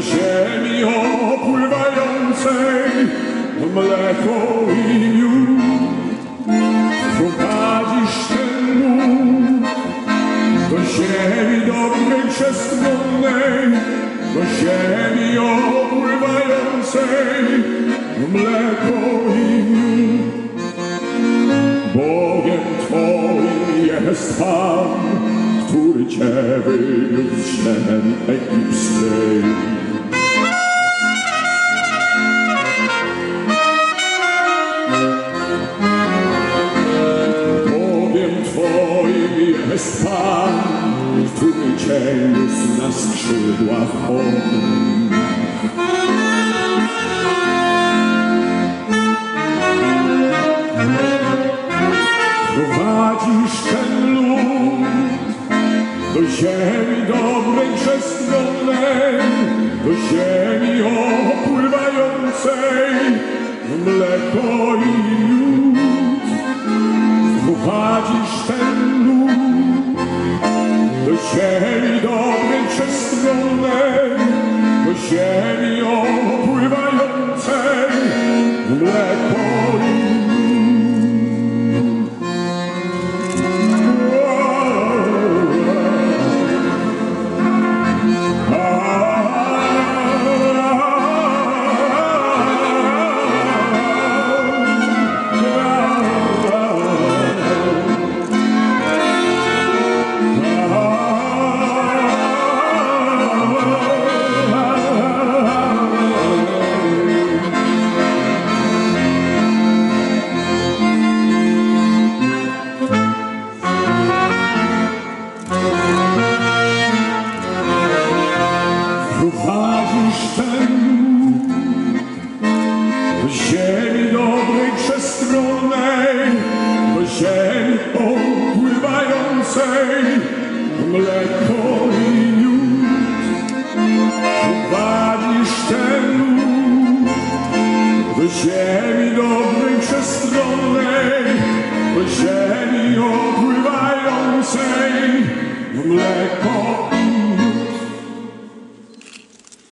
ziemi opływającej w mleko i miód. Prowadzisz ten lud do ziemi dobrej, przestronnej, do ziemi opływającej w mleko i miód. Bogiem Twoim jest Pan, który Cię wywiódł z ziemi egipskiej. Bogiem Twoim jest Pan, który Cię niósł na skrzydłach ognia. Prowadzisz ten lud do ziemi dobrej, przestronnej, do ziemi opływającej w mleko i miód. Prowadzisz ten lud do ziemi dobrej, przestronnej, do ziemi opływającej w mleko i miód. Prowadzisz ten do ziemi dobrej, przestronnej, do ziemi opływającej w mleko i miód. Prowadzisz ten do ziemi dobrej, przestronnej, do ziemi opływającej w mleko